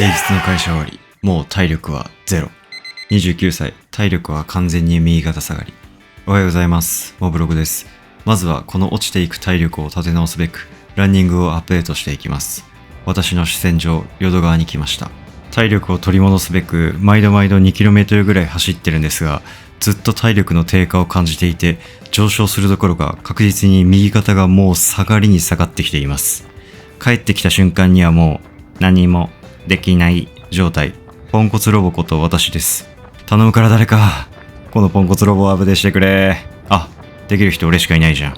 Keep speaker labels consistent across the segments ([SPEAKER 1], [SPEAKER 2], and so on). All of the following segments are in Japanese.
[SPEAKER 1] 平日の会社終わり、もう体力はゼロ。29歳、体力は完全に右肩下がり。おはようございます。モブログです。まずはこの落ちていく体力を立て直すべく、ランニングをアップデートしていきます。私の視線上、淀川に来ました。体力を取り戻すべく、毎度 2km ぐらい走ってるんですが、ずっと体力の低下を感じていて、上昇するどころか確実に右肩がもう下がりに下がってきています。帰ってきた瞬間にはもう何もできない状態。ポンコツロボこと私です。頼むから誰か、このポンコツロボをアップデートしてくれ。あ、できる人俺しかいないじゃん。っ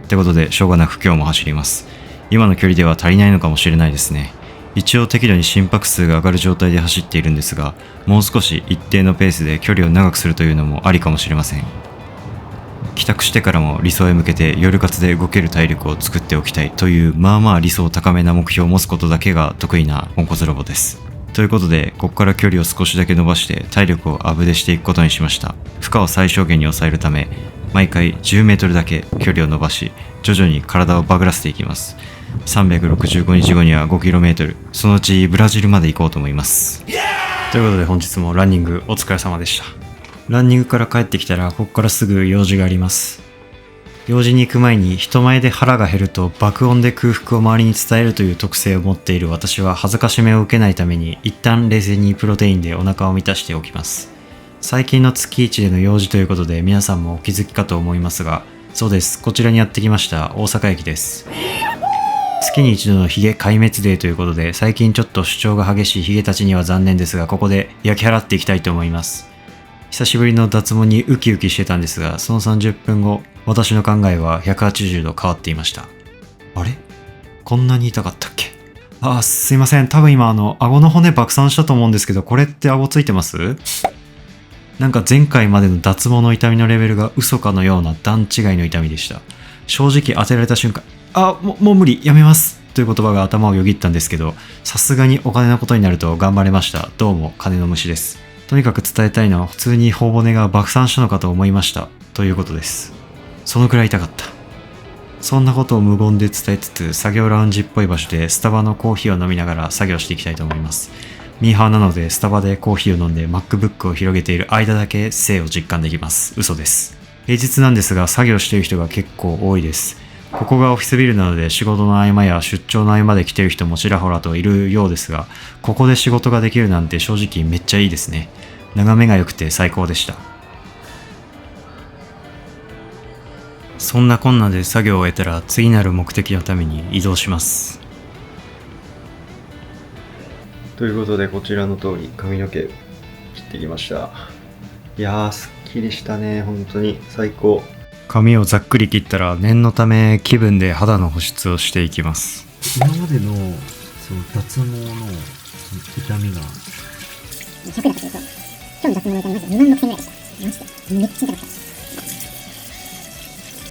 [SPEAKER 1] てことでしょうがなく今日も走ります。今の距離では足りないのかもしれないですね。一応適度に心拍数が上がる状態で走っているんですが、もう少し一定のペースで距離を長くするというのもありかもしれません。帰宅してからも理想へ向けて夜活で動ける体力を作っておきたいという、まあまあ理想高めな目標を持つことだけが得意なポンコツロボです。ということで、ここから距離を少しだけ伸ばして体力をアップデしていくことにしました。負荷を最小限に抑えるため、毎回10メートルだけ距離を伸ばし、徐々に体をバグらせていきます。365日後には 5km、そのうちブラジルまで行こうと思います。ということで本日もランニングお疲れ様でした。ランニングから帰ってきたら、ここからすぐ用事があります。用事に行く前に人前で腹が減ると爆音で空腹を周りに伝えるという特性を持っている私は、恥ずかしめを受けないために一旦冷静にプロテインでお腹を満たしておきます。最近の月1での用事ということで皆さんもお気づきかと思いますが、そうです、こちらにやってきました大阪駅です。月に一度のヒゲ壊滅デーということで、最近ちょっと主張が激しいヒゲたちには残念ですが、ここで焼き払っていきたいと思います。久しぶりの脱毛にウキウキしてたんですが、その30分後、私の考えは180度変わっていました。あれ？こんなに痛かったっけ？すいません。多分今顎の骨爆散したと思うんですけど、これって顎ついてます？なんか前回までの脱毛の痛みのレベルが嘘かのような段違いの痛みでした。正直当てられた瞬間、もう無理、やめますという言葉が頭をよぎったんですけど、さすがにお金のことになると頑張れました。どうも金の虫です。とにかく伝えたいのは、普通に頬骨が爆散したのかと思いましたということです。そのくらい痛かった。そんなことを無言で伝えつつ、作業ラウンジっぽい場所でスタバのコーヒーを飲みながら作業していきたいと思います。ミーハーなのでスタバでコーヒーを飲んで MacBook を広げている間だけ生を実感できます。嘘です。平日なんですが作業している人が結構多いです。ここがオフィスビルなので、仕事の合間や出張の合間で来てる人もちらほらといるようですが、ここで仕事ができるなんて正直めっちゃいいですね。眺めが良くて最高でした。そんなこんなで作業を終えたら、次なる目的のために移動します。ということで、こちらの通り髪の毛切ってきました。いやー、すっきりしたね。本当に最高。髪をざっくり切ったら、念のため気分で肌の保湿をしていきます。今までのその脱毛の痛みが100だったけど、今日の脱毛の痛みマジ2万6000円ぐらいでした。マジでめっちゃ痛かった。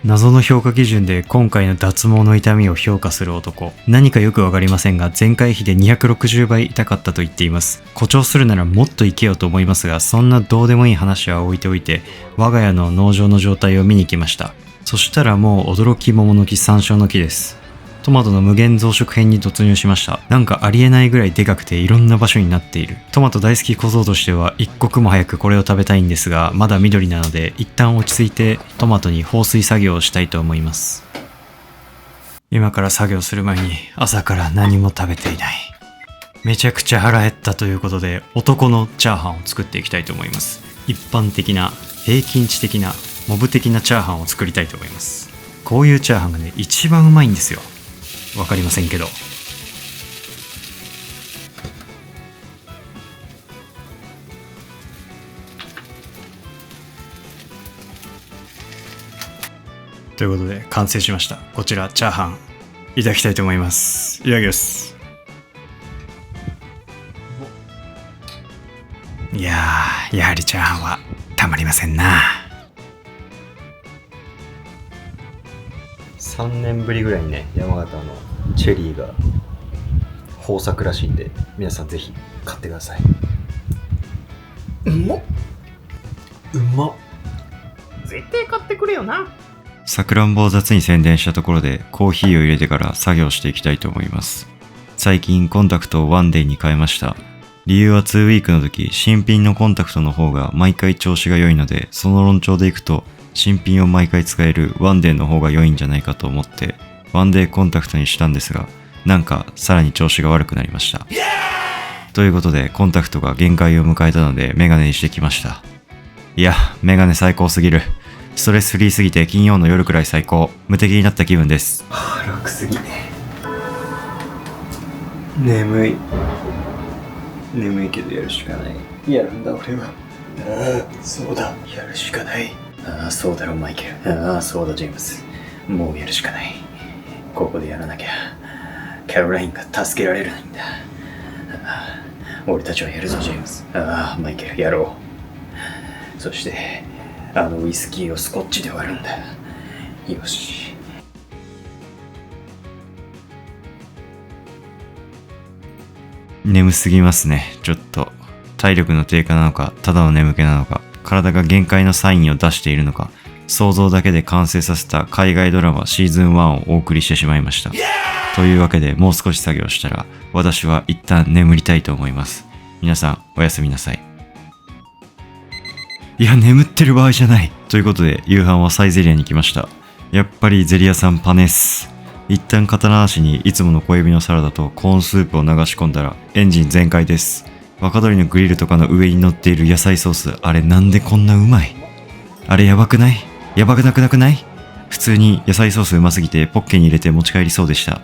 [SPEAKER 1] 謎の評価基準で今回の脱毛の痛みを評価する男。何かよくわかりませんが、前回比で260倍痛かったと言っています。誇張するならもっといけよと思いますが、そんなどうでもいい話は置いておいて、我が家の農場の状態を見に来ました。そしたらもう驚き桃の木山椒の木です。トマトの無限増殖編に突入しました。なんかありえないぐらいでかくていろんな場所になっている。トマト大好き小僧としては一刻も早くこれを食べたいんですが、まだ緑なので一旦落ち着いてトマトに放水作業をしたいと思います。今から作業する前に朝から何も食べていない。めちゃくちゃ腹減ったということで、男のチャーハンを作っていきたいと思います。一般的な平均値的なモブ的なチャーハンを作りたいと思います。こういうチャーハンがね、一番うまいんですよ。わかりませんけど。ということで完成しました。こちらチャーハンいただきたいと思います。いただきます。いやー、やはりチャーハンはたまりませんな。3年ぶりぐらいにね、山形のチェリーが豊作らしいんで、皆さんぜひ買ってください。うまっ絶対買ってくれよな。さくらんぼを雑に宣伝したところで、コーヒーを入れてから作業していきたいと思います。最近コンタクトをワンデイに変えました。理由は2ウィークの時、新品のコンタクトの方が毎回調子が良いので、その論調でいくと、新品を毎回使えるワンデーの方が良いんじゃないかと思って、ワンデーコンタクトにしたんですが、なんかさらに調子が悪くなりました。ということで、コンタクトが限界を迎えたので、メガネにしてきました。いや、メガネ最高すぎる。ストレスフリーすぎて金曜の夜くらい最高。無敵になった気分です。
[SPEAKER 2] 楽すぎ。眠いけどやるしかない。やるんだ俺は。ああ、そうだ。やるしかない。ああ、そうだろマイケル。ああ、そうだジェームス。もうやるしかない。ここでやらなきゃキャロラインが助けられるんだ。ああ、俺たちはやるぞジェームス。ああ、マイケルやろう。そしてあのウイスキーをスコッチで割るんだ。よし。
[SPEAKER 1] 眠すぎますね。ちょっと体力の低下なのか、ただの眠気なのか、体が限界のサインを出しているのか、想像だけで完成させた海外ドラマシーズン1をお送りしてしまいました。というわけで、もう少し作業したら私は一旦眠りたいと思います。皆さんおやすみなさい。いや、眠ってる場合じゃない。ということで、夕飯はサイゼリアに来ました。やっぱりゼリヤさんパネっす。一旦刀足にいつもの小エビのサラダとコーンスープを流し込んだらエンジン全開です。若鶏のグリルとかの上に乗っている野菜ソース、あれなんでこんなうまい？あれやばくない？やばくなくない？普通に野菜ソースうますぎてポッケに入れて持ち帰りそうでした。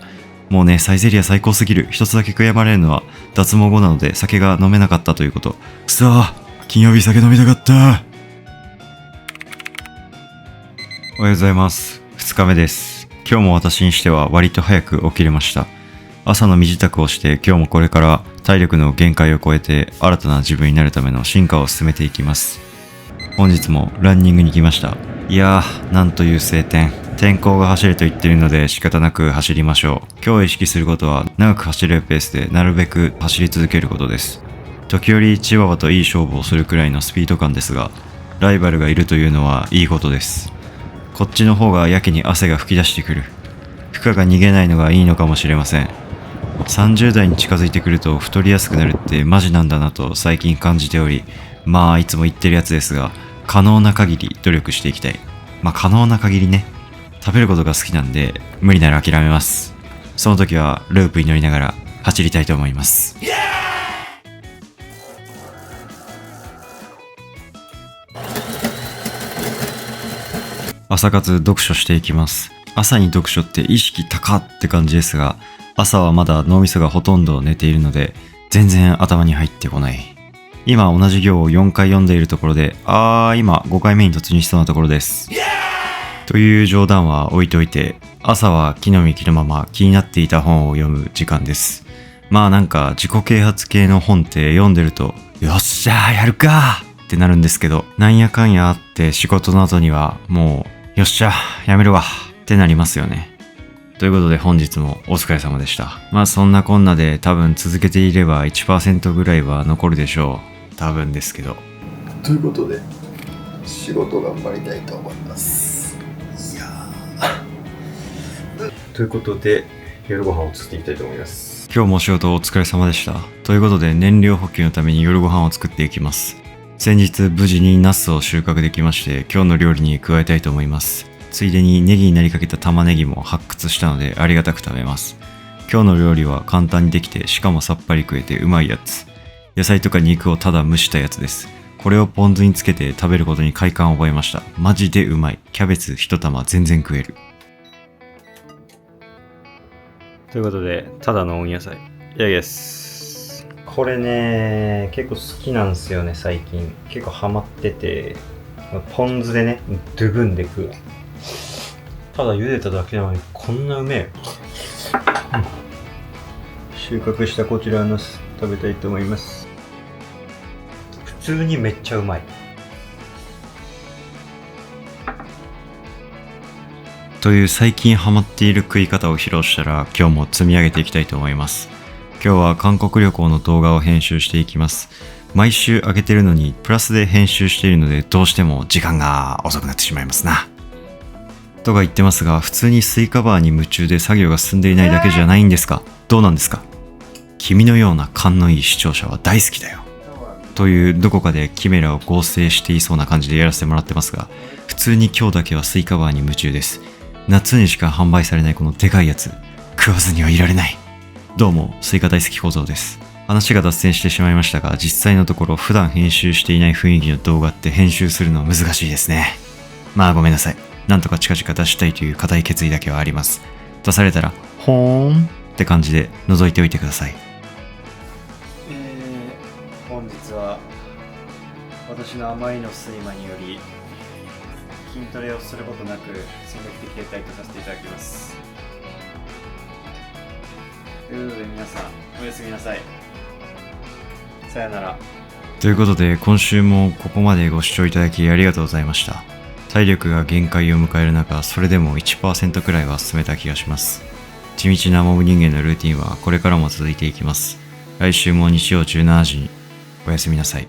[SPEAKER 1] もうね、サイゼリア最高すぎる。一つだけ悔やまれるのは脱毛後なので酒が飲めなかったということ。くそー、金曜日酒飲みたかった。おはようございます。2日目です。今日も私にしては割と早く起きれました。朝の身支度をして今日もこれから体力の限界を超えて新たな自分になるための進化を進めていきます。本日もランニングに来ました。いやー、なんという晴天。天候が走れと言っているので仕方なく走りましょう。今日意識することは長く走れるペースでなるべく走り続けることです。時折チワワといい勝負をするくらいのスピード感ですが、ライバルがいるというのはいいことです。こっちの方がやけに汗が噴き出してくる。負荷が逃げないのがいいのかもしれません。30代に近づいてくると太りやすくなるってマジなんだなと最近感じており、まあいつも言ってるやつですが、可能な限り努力していきたい。まあ可能な限りね。食べることが好きなんで無理なら諦めます。その時はループに乗りながら走りたいと思います。朝活読書していきます。朝に読書って意識高って感じですが、朝はまだ脳みそがほとんど寝ているので全然頭に入ってこない。今同じ行を4回読んでいるところで、今5回目に突入しそうなところです。という冗談は置いておいて、朝は木の実木のまま気になっていた本を読む時間です。まあなんか自己啓発系の本って読んでると、よっしゃーやるかーってなるんですけど、なんやかんやあって仕事の後にはもうよっしゃやめるわってなりますよね。ということで本日もお疲れ様でした。まあそんなこんなで多分続けていれば 1% ぐらいは残るでしょう。多分ですけど。
[SPEAKER 2] ということで仕事頑張りたいと思います。いやということで夜ご飯を作っていきたいと思います。
[SPEAKER 1] 今日もお仕事お疲れ様でした。ということで燃料補給のために夜ご飯を作っていきます。先日無事にナスを収穫できまして、今日の料理に加えたいと思います。ついでにネギになりかけた玉ねぎも発掘したのでありがたく食べます。今日の料理は簡単にできて、しかもさっぱり食えてうまいやつ。野菜とか肉をただ蒸したやつです。これをポン酢につけて食べることに快感を覚えました。マジでうまい。キャベツ一玉全然食える。ということで、ただの温野菜。いただきます。これね、結構好きなんですよね、最近。結構ハマってて、ポン酢でね、ドゥブンで食う。ただ茹でただけなのにこんなうめえ。収穫したこちらのナス食べたいと思います。普通にめっちゃうまい。という最近ハマっている食い方を披露したら、今日も積み上げていきたいと思います。今日は韓国旅行の動画を編集していきます。毎週上げてるのにプラスで編集しているので、どうしても時間が遅くなってしまいますな。とか言ってますが、普通にスイカバーに夢中で作業が進んでいないだけじゃないんですか？どうなんですか？君のような勘のいい視聴者は大好きだよ。というどこかでキメラを合成していそうな感じでやらせてもらってますが、普通に今日だけはスイカバーに夢中です。夏にしか販売されないこのでかいやつ、食わずにはいられない。どうも、スイカ大好き小僧です。話が脱線してしまいましたが、実際のところ普段編集していない雰囲気の動画って編集するの難しいですね。まあごめんなさい。なんとか近々出したいという固い決意だけはあります。出されたら、ほーんって感じで覗いておいてください。
[SPEAKER 2] 本日は私のあまりの睡魔により筋トレをすることなく戦略的で体とさせていただきます。ということで皆さんおやすみなさい。さよなら。
[SPEAKER 1] ということで今週もここまでご視聴いただきありがとうございました。体力が限界を迎える中、それでも 1% くらいは進めた気がします。地道なモブ人間のルーティンはこれからも続いていきます。来週も日曜17時におやすみなさい。